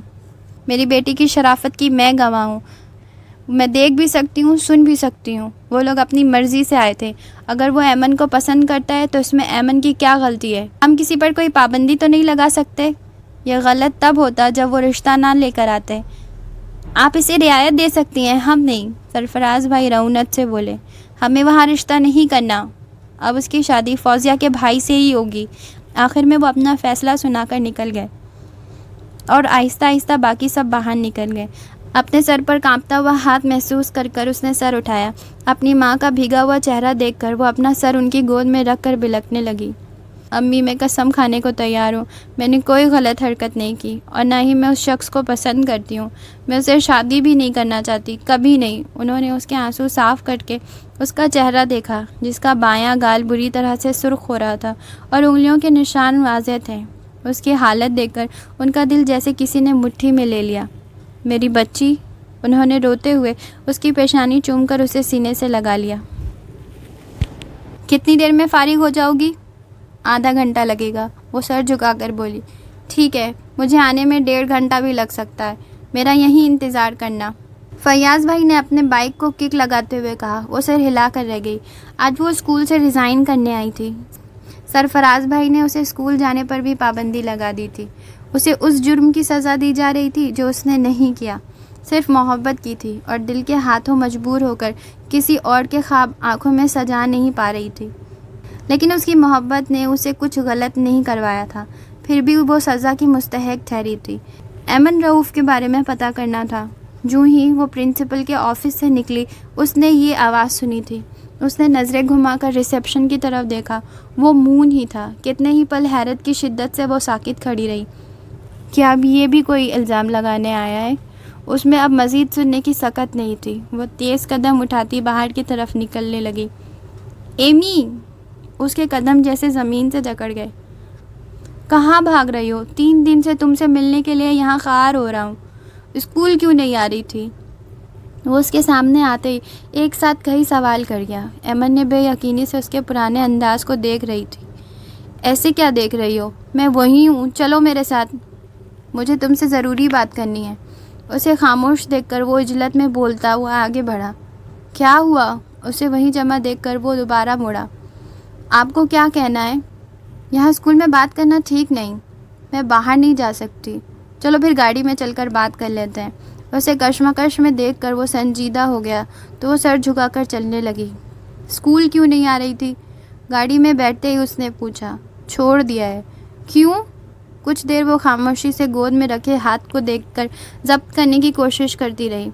میری بیٹی کی شرافت کی میں گواہ ہوں، میں دیکھ بھی سکتی ہوں، سن بھی سکتی ہوں۔ وہ لوگ اپنی مرضی سے آئے تھے، اگر وہ ایمن کو پسند کرتا ہے تو اس میں ایمن کی کیا غلطی ہے؟ ہم کسی پر کوئی پابندی تو نہیں لگا سکتے۔ یہ غلط تب ہوتا جب وہ رشتہ نہ لے کر آتے۔ آپ اسے رعایت دے سکتی ہیں، ہم نہیں۔ سرفراز بھائی رعونت سے بولے، ہمیں وہاں رشتہ نہیں کرنا، اب اس کی شادی فوزیہ کے بھائی سے ہی ہوگی۔ آخر میں وہ اپنا فیصلہ سنا کر نکل گئے اور آہستہ آہستہ باقی سب باہر نکل گئے۔ اپنے سر پر کانپتا ہوا ہاتھ محسوس کر کر اس نے سر اٹھایا۔ اپنی ماں کا بھیگا ہوا چہرہ دیکھ کر وہ اپنا سر ان کی گود میں رکھ کر بلکنے لگی۔ امی، میں قسم کھانے کو تیار ہوں، میں نے کوئی غلط حرکت نہیں کی، اور نہ ہی میں اس شخص کو پسند کرتی ہوں۔ میں اسے شادی بھی نہیں کرنا چاہتی، کبھی نہیں۔ انہوں نے اس کے آنسو صاف کر کے اس کا چہرہ دیکھا، جس کا بایاں گال بری طرح سے سرخ ہو رہا تھا اور انگلیوں کے نشان واضح تھے۔ اس کی حالت دیکھ کر ان کا دل جیسے کسی نے مٹھی میں لے لیا۔ میری بچی، انہوں نے روتے ہوئے اس کی پیشانی چوم کر اسے سینے سے لگا لیا۔ کتنی دیر میں فارغ ہو جاؤ گی؟ آدھا گھنٹہ لگے گا، وہ سر جھکا کر بولی۔ ٹھیک ہے، مجھے آنے میں 1.5 گھنٹہ بھی لگ سکتا ہے، میرا یہیں انتظار کرنا۔ فیاض بھائی نے اپنے بائک کو کک لگاتے ہوئے کہا۔ وہ سر ہلا کر رہ گئی۔ آج وہ اسکول سے ریزائن کرنے آئی تھی۔ سرفراز بھائی نے اسے اسکول جانے پر بھی پابندی لگا دی تھی۔ اسے اس جرم کی سزا دی جا رہی تھی جو اس نے نہیں کیا، صرف محبت کی تھی، اور دل کے ہاتھوں مجبور ہو کر کسی اور کے خواب آنکھوں میں سجا نہیں پا رہی تھی۔ لیکن اس کی محبت نے اسے کچھ غلط نہیں کروایا تھا، پھر بھی وہ سزا کی مستحق ٹھہری تھی۔ ایمن رؤوف کے بارے میں پتہ کرنا تھا۔ جو ہی وہ پرنسپل کے آفس سے نکلی، اس نے یہ آواز سنی تھی۔ اس نے نظریں گھما کر ریسیپشن کی طرف دیکھا، وہ مون ہی تھا۔ کتنے ہی پل حیرت کی شدت سے وہ ساکت کھڑی رہی۔ کیا اب یہ بھی کوئی الزام لگانے آیا ہے؟ اس میں اب مزید سننے کی سکت نہیں تھی۔ وہ تیز قدم اٹھاتی باہر کی طرف نکلنے لگی۔ ایمی! اس کے قدم جیسے زمین سے جکڑ گئے۔ کہاں بھاگ رہی ہو؟ 3 دن سے تم سے ملنے کے لیے یہاں خوار ہو رہا ہوں۔ اسکول کیوں نہیں آ رہی تھی؟ وہ اس کے سامنے آتے ہی ایک ساتھ کئی سوال کر گیا۔ ایمن نے بے یقینی سے اس کے پرانے انداز کو دیکھ رہی تھی۔ ایسے کیا دیکھ رہی ہو؟ میں وہی ہوں، چلو میرے ساتھ، مجھے تم سے ضروری بات کرنی ہے۔ اسے خاموش دیکھ کر وہ عجلت میں بولتا ہوا آگے بڑھا۔ کیا ہوا؟ اسے وہیں جمع دیکھ کر وہ دوبارہ مڑا۔ آپ کو کیا کہنا ہے؟ یہاں اسکول میں بات کرنا ٹھیک نہیں، میں باہر نہیں جا سکتی، چلو پھر گاڑی میں چل کر بات کر لیتے ہیں۔ اسے کشمکش میں دیکھ کر وہ سنجیدہ ہو گیا تو وہ سر جھکا کر چلنے لگی۔ اسکول کیوں نہیں آ رہی تھی؟ گاڑی میں بیٹھتے ہی اس نے پوچھا۔ چھوڑ دیا ہے۔ کیوں؟ کچھ دیر وہ خاموشی سے گود میں رکھے ہاتھ کو دیکھ کر ضبط کرنے کی کوشش کرتی رہی۔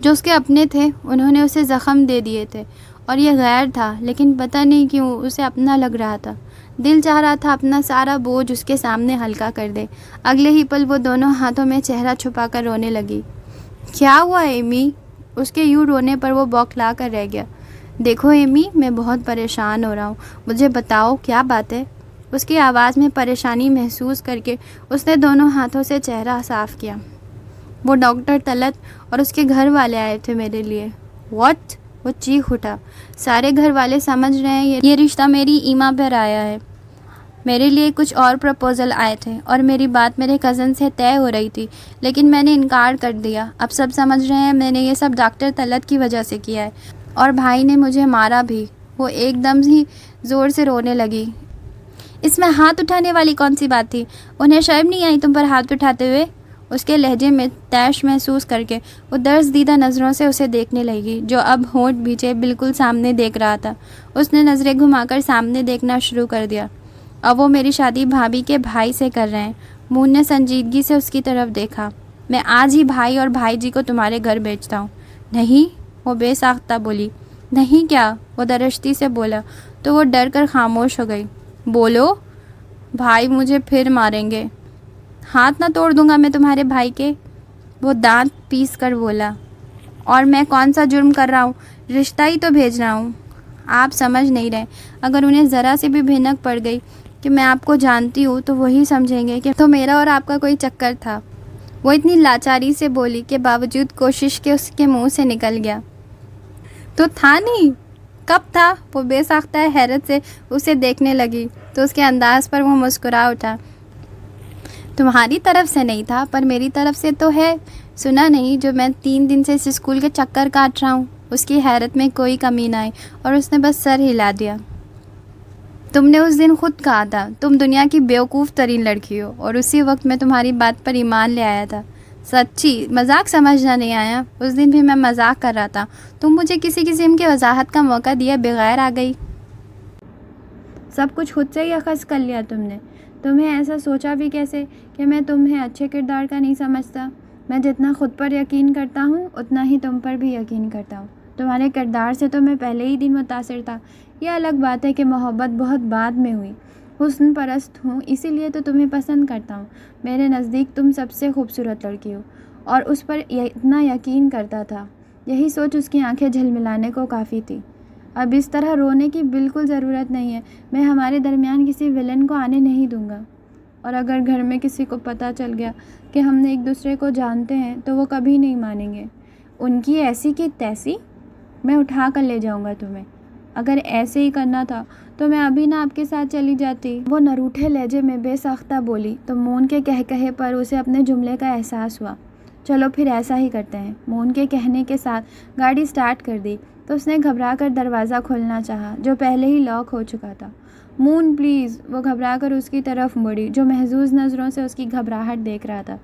جو اس کے اپنے تھے انہوں نے اسے زخم دے دیے تھے، اور یہ غیر تھا، لیکن پتہ نہیں کیوں اسے اپنا لگ رہا تھا۔ دل چاہ رہا تھا اپنا سارا بوجھ اس کے سامنے ہلکا کر دے۔ اگلے ہی پل وہ دونوں ہاتھوں میں چہرہ چھپا کر رونے لگی۔ کیا ہوا ایمی؟ اس کے یوں رونے پر وہ بوکھلا کر رہ گیا۔ دیکھو ایمی، میں بہت پریشان ہو رہا ہوں، مجھے بتاؤ کیا بات ہے؟ اس کی آواز میں پریشانی محسوس کر کے اس نے دونوں ہاتھوں سے چہرہ صاف کیا۔ وہ ڈاکٹر طلعت اور اس کے گھر والے آئے تھے میرے لیے۔ واٹ؟ وہ چیخ اٹھا۔ سارے گھر والے سمجھ رہے ہیں یہ رشتہ میری ایما پر آیا ہے۔ میرے لیے کچھ اور پرپوزل آئے تھے اور میری بات میرے کزن سے طے ہو رہی تھی، لیکن میں نے انکار کر دیا۔ اب سب سمجھ رہے ہیں میں نے یہ سب ڈاکٹر طلعت کی وجہ سے کیا ہے، اور بھائی نے مجھے مارا بھی۔ وہ ایک دم ہی زور سے رونے لگی۔ اس میں ہاتھ اٹھانے والی کون سی بات تھی؟ انہیں شرم نہیں آئی تم پر ہاتھ اٹھاتے ہوئے؟ اس کے لہجے میں طیش محسوس کر کے وہ درس دیدہ نظروں سے اسے دیکھنے لگی، جو اب ہونٹ بھیجے بالکل سامنے دیکھ رہا تھا۔ اس نے نظریں گھما کر سامنے دیکھنا شروع کر دیا۔ اب وہ میری شادی بھابھی کے بھائی سے کر رہے ہیں۔ مون نے سنجیدگی سے اس کی طرف دیکھا۔ میں آج ہی بھائی اور بھائی جی کو تمہارے گھر بھیجتا ہوں۔ نہیں، وہ بے ساختہ بولی۔ نہیں کیا؟ وہ درشتی سے بولا تو وہ ڈر کر خاموش ہو گئی۔ بولو، بھائی مجھے پھر ماریں گے۔ ہاتھ نہ توڑ دوں گا میں تمہارے بھائی کے، وہ دانت پیس کر بولا۔ اور میں کون سا جرم کر رہا ہوں؟ رشتہ ہی تو بھیج رہا ہوں۔ آپ سمجھ نہیں رہے۔ اگر انہیں ذرا سی بھی بھنک پڑ گئی کہ میں آپ کو جانتی ہوں تو وہی سمجھیں گے کہ تو میرا اور آپ کا کوئی چکر تھا۔ وہ اتنی لاچاری سے بولی کہ باوجود کوشش کے اس کے منہ سے نکل گیا، تو تھا نہیں؟ کب تھا؟ وہ بے ساختہ حیرت سے اسے دیکھنے لگی تو اس کے انداز پر وہ مسکرا اٹھا۔ تمہاری طرف سے نہیں تھا پر میری طرف سے تو ہے، سنا نہیں جو میں 3 دن سے اس اسکول کے چکر کاٹ رہا ہوں؟ اس کی حیرت میں کوئی کمی نہ آئی اور اس نے بس سر ہلا دیا۔ تم نے اس دن خود کہا تھا تم دنیا کی بیوقوف ترین لڑکی ہو، اور اسی وقت میں تمہاری بات پر ایمان لے آیا تھا۔ سچی مذاق سمجھنا نہیں آیا؟ اس دن بھی میں مذاق کر رہا تھا، تم مجھے کسی قسم کی وضاحت کا موقع دیے بغیر آ گئی۔ سب کچھ خود سے ہی اخذ کر لیا تم نے۔ تمہیں ایسا سوچا بھی کیسے کہ میں تمہیں اچھے کردار کا نہیں سمجھتا؟ میں جتنا خود پر یقین کرتا ہوں اتنا ہی تم پر بھی یقین کرتا ہوں۔ تمہارے کردار سے تو میں پہلے ہی دن متاثر تھا۔ یہ الگ بات ہے کہ محبت بہت بعد میں ہوئی۔ حسن پرست ہوں، اسی لیے تو تمہیں پسند کرتا ہوں۔ میرے نزدیک تم سب سے خوبصورت لڑکی ہو، اور اس پر اتنا یقین کرتا تھا۔ یہی سوچ اس کی آنکھیں جھلملانے کو کافی تھی۔ اب اس طرح رونے کی بالکل ضرورت نہیں ہے۔ میں ہمارے درمیان کسی ویلن کو آنے نہیں دوں گا، اور اگر گھر میں کسی کو پتہ چل گیا کہ ہم نے ایک دوسرے کو جانتے ہیں تو وہ کبھی نہیں مانیں گے۔ ان کی ایسی کی تیسی، میں اٹھا کر لے جاؤں گا تمہیں۔ اگر ایسے ہی کرنا تھا تو میں ابھی نہ آپ کے ساتھ چلی جاتی۔ وہ نروٹھے لہجے میں بے ساختہ بولی تو مون کے کہے پر اسے اپنے جملے کا احساس ہوا۔ چلو پھر ایسا ہی کرتے ہیں۔ مون کے کہنے کے ساتھ گاڑی سٹارٹ کر دی تو اس نے گھبرا کر دروازہ کھولنا چاہا جو پہلے ہی لاک ہو چکا تھا۔ مون پلیز، وہ گھبرا کر اس کی طرف مڑی جو محظوظ نظروں سے اس کی گھبراہٹ دیکھ رہا تھا۔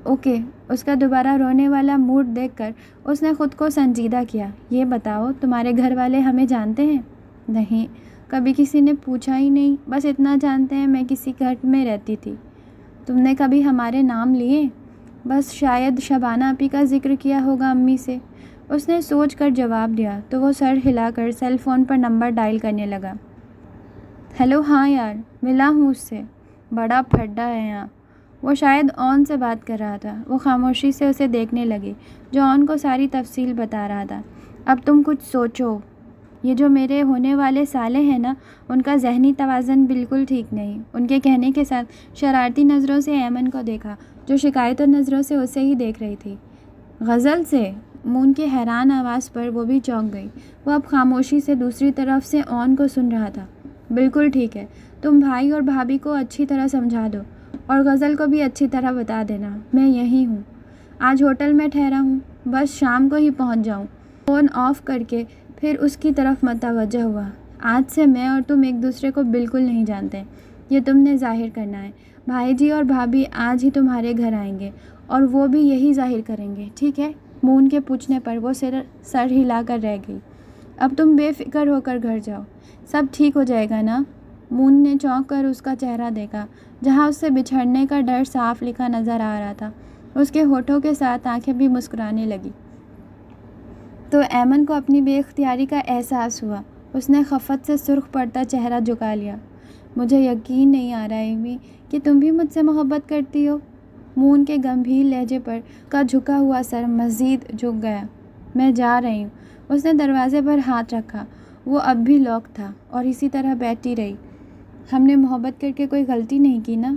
اوکے، اس کا دوبارہ رونے والا موڈ دیکھ کر اس نے خود کو سنجیدہ کیا۔ یہ بتاؤ تمہارے گھر والے ہمیں جانتے ہیں؟ نہیں، کبھی کسی نے پوچھا ہی نہیں، بس اتنا جانتے ہیں میں کسی گھر میں رہتی تھی۔ تم نے کبھی ہمارے نام لیے؟ بس شاید شبانہ آپی کا ذکر کیا ہوگا امی سے، اس نے سوچ کر جواب دیا تو وہ سر ہلا کر سیل فون پر نمبر ڈائل کرنے لگا۔ ہیلو، ہاں یار، ملا ہوں اس سے، بڑا پھڈا ہے یہاں۔ وہ شاید اون سے بات کر رہا تھا۔ وہ خاموشی سے اسے دیکھنے لگی جو اون کو ساری تفصیل بتا رہا تھا۔ اب تم کچھ سوچو، یہ جو میرے ہونے والے سالے ہیں نا، ان کا ذہنی توازن بالکل ٹھیک نہیں۔ ان کے کہنے کے ساتھ شرارتی نظروں سے ایمن کو دیکھا جو شکایتی نظروں سے اسے ہی دیکھ رہی تھی۔ غزل سے؟ مون کی حیران آواز پر وہ بھی چونک گئی۔ وہ اب خاموشی سے دوسری طرف سے اون کو سن رہا تھا۔ بالکل ٹھیک ہے، تم بھائی اور بھابھی کو اچھی طرح سمجھا دو، اور غزل کو بھی اچھی طرح بتا دینا میں یہیں ہوں۔ آج ہوٹل میں ٹھہرا ہوں، بس شام کو ہی پہنچ جاؤں۔ فون آف کر کے پھر اس کی طرف متوجہ ہوا۔ آج سے میں اور تم ایک دوسرے کو بالکل نہیں جانتے، یہ تم نے ظاہر کرنا ہے۔ بھائی جی اور بھابھی آج ہی تمہارے گھر آئیں گے اور وہ بھی یہی ظاہر کریں گے، ٹھیک ہے؟ مون کے پوچھنے پر وہ سر ہلا کر رہ گئی۔ اب تم بے فکر ہو کر گھر جاؤ، سب ٹھیک ہو جائے گا نا؟ مون نے چونک کر اس کا چہرہ دیکھا جہاں اس سے بچھڑنے کا ڈر صاف لکھا نظر آ رہا تھا۔ اس کے ہونٹوں کے ساتھ آنکھیں بھی مسکرانے لگی تو ایمن کو اپنی بے اختیاری کا احساس ہوا۔ اس نے خفت سے سرخ پڑتا چہرہ جھکا لیا۔ مجھے یقین نہیں آ رہا ایمی کہ تم بھی مجھ سے محبت کرتی ہو۔ مون کے گمبھیر لہجے پر کا جھکا ہوا سر مزید جھک گیا۔ میں جا رہی ہوں۔ اس نے دروازے پر ہاتھ رکھا۔ وہ اب بھی لاک تھا اور اسی طرح بیٹھی رہی۔ ہم نے محبت کر کے کوئی غلطی نہیں کی نا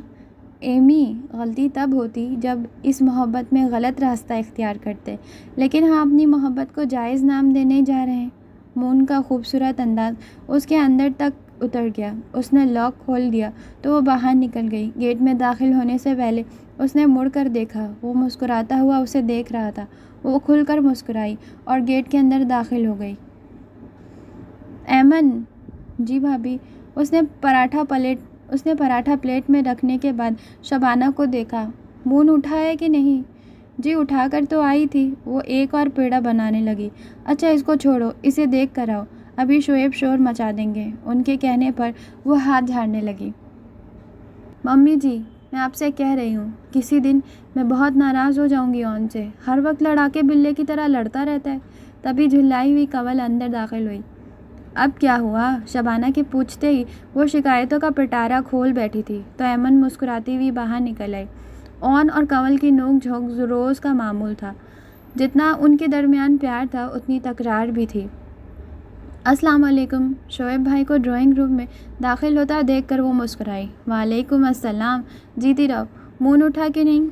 ایمی؟ غلطی تب ہوتی جب اس محبت میں غلط راستہ اختیار کرتے، لیکن ہم اپنی محبت کو جائز نام دینے جا رہے ہیں۔ مون کا خوبصورت انداز اس کے اندر تک اتر گیا۔ اس نے لاک کھول دیا تو وہ باہر نکل گئی۔ گیٹ میں داخل ہونے سے پہلے اس نے مڑ کر دیکھا، وہ مسکراتا ہوا اسے دیکھ رہا تھا۔ وہ کھل کر مسکرائی اور گیٹ کے اندر داخل ہو گئی۔ ایمن؟ جی بھابھی۔ اس نے پراٹھا پلیٹ میں رکھنے کے بعد شبانہ کو دیکھا۔ مون اٹھا ہے کہ نہیں؟ جی اٹھا کر تو آئی تھی۔ وہ ایک اور پیڑا بنانے لگی۔ اچھا اس کو چھوڑو، اسے دیکھ کر آؤ، ابھی شعیب شور مچا دیں گے۔ ان کے کہنے پر وہ ہاتھ جھاڑنے لگی۔ ممی جی، میں آپ سے کہہ رہی ہوں، کسی دن میں بہت ناراض ہو جاؤں گی اون سے، ہر وقت لڑا کے بلے کی طرح لڑتا رہتا ہے۔ تبھی جھلائی ہوئی کنول اندر داخل ہوئی۔ اب کیا ہوا؟ شبانہ کے پوچھتے ہی وہ شکایتوں کا پٹارا کھول بیٹھی تھی تو ایمن مسکراتی ہوئی باہر نکل آئی۔ اون اور کنول کی نوک جھونک روز کا معمول تھا۔ جتنا ان کے درمیان پیار تھا اتنی تکرار بھی تھی۔ السلام علیکم۔ شعیب بھائی کو ڈرائنگ روم میں داخل ہوتا دیکھ کر وہ مسکرائی۔ وعلیکم السلام، جیتی رہو۔ مون اٹھا کہ نہیں؟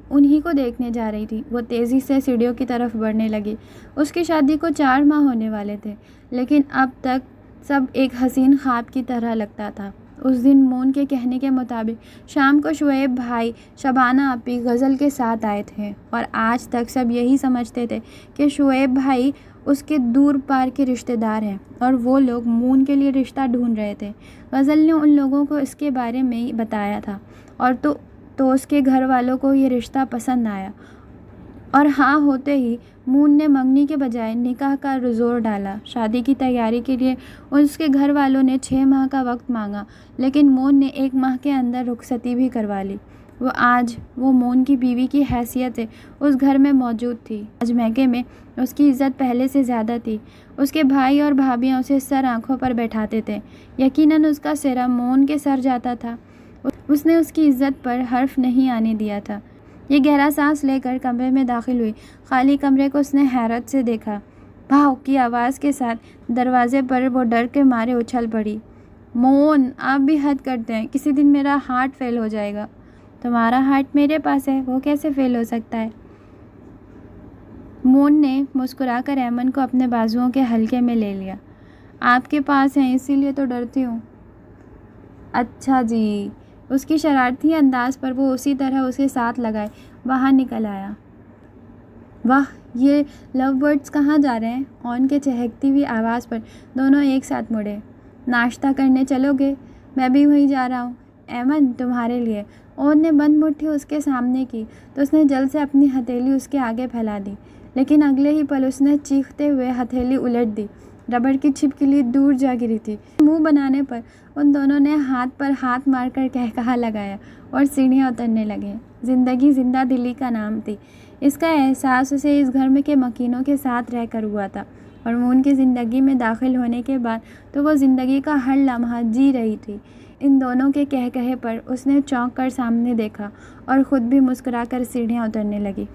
انہی کو دیکھنے جا رہی تھی۔ وہ تیزی سے سیڑھیوں کی طرف بڑھنے لگی۔ اس کی شادی کو 4 ماہ ہونے والے تھے، لیکن اب تک سب ایک حسین خواب کی طرح لگتا تھا۔ اس دن مون کے کہنے کے مطابق شام کو شعیب بھائی، شبانہ آپی غزل کے ساتھ آئے تھے، اور آج تک سب یہی سمجھتے تھے کہ شعیب بھائی اس کے دور پار کے رشتہ دار ہیں، اور وہ لوگ مون کے لیے رشتہ ڈھونڈ رہے تھے۔ غزل نے ان لوگوں کو اس کے بارے میں بتایا تھا، اور تو اس کے گھر والوں کو یہ رشتہ پسند آیا، اور ہاں ہوتے ہی مون نے منگنی کے بجائے نکاح کا زور ڈالا۔ شادی کی تیاری کے لیے اس کے گھر والوں نے 6 ماہ کا وقت مانگا، لیکن مون نے 1 ماہ کے اندر رخصتی بھی کروا لی۔ وہ مون کی بیوی کی حیثیت سے اس گھر میں موجود تھی۔ آج میکے میں اس کی عزت پہلے سے زیادہ تھی۔ اس کے بھائی اور بھابھیاں اسے سر آنکھوں پر بیٹھاتے تھے۔ یقیناً اس کا سرا مون کے سر جاتا تھا۔ اس نے اس کی عزت پر حرف نہیں آنے دیا تھا۔ یہ گہرا سانس لے کر کمرے میں داخل ہوئی۔ خالی کمرے کو اس نے حیرت سے دیکھا۔ بھاؤ کی آواز کے ساتھ دروازے پر وہ ڈر کے مارے اچھل پڑی۔ مون، آپ بھی حد کرتے ہیں، کسی دن میرا ہارٹ فیل ہو جائے گا۔ تمہارا ہارٹ میرے پاس ہے، وہ کیسے فیل ہو سکتا ہے؟ مون نے مسکرا کر ایمن کو اپنے بازوؤں کے حلقے میں لے لیا۔ آپ کے پاس ہیں اسی لیے تو ڈرتی ہوں۔ اچھا جی۔ اس کی شرارتی انداز پر وہ اسی طرح اسے ساتھ لگائے باہر نکل آیا۔ واہ، یہ لو برڈز کہاں جا رہے ہیں؟ اون کے چہکتی ہوئی آواز پر دونوں ایک ساتھ مڑے۔ ناشتہ کرنے چلو گے؟ میں بھی وہیں جا رہا ہوں۔ ایمن، تمہارے لیے۔ اون نے بند مٹھی اس کے سامنے کی تو اس نے جلد سے اپنی ہتھیلی اس کے آگے پھیلا دی، لیکن اگلے ہی پل اس نے چیختے ہوئے ہتھیلی الٹ دی۔ ربڑ کی چھپکلی دور جا گری تھی۔ منہ بنانے پر ان دونوں نے ہاتھ پر ہاتھ مار کر قہقہا لگایا اور سیڑھیاں اترنے لگے۔ زندگی زندہ دلی کا نام تھی۔ اس کا احساس اسے اس گھر کے مکینوں کے ساتھ رہ کر ہوا تھا، اور مون کی زندگی میں داخل ہونے کے بعد تو وہ زندگی کا ہر لمحہ جی رہی تھی۔ ان دونوں کے قہقہے پر اس نے چونک کر سامنے دیکھا اور خود بھی مسکرا کر سیڑھیاں اترنے لگی۔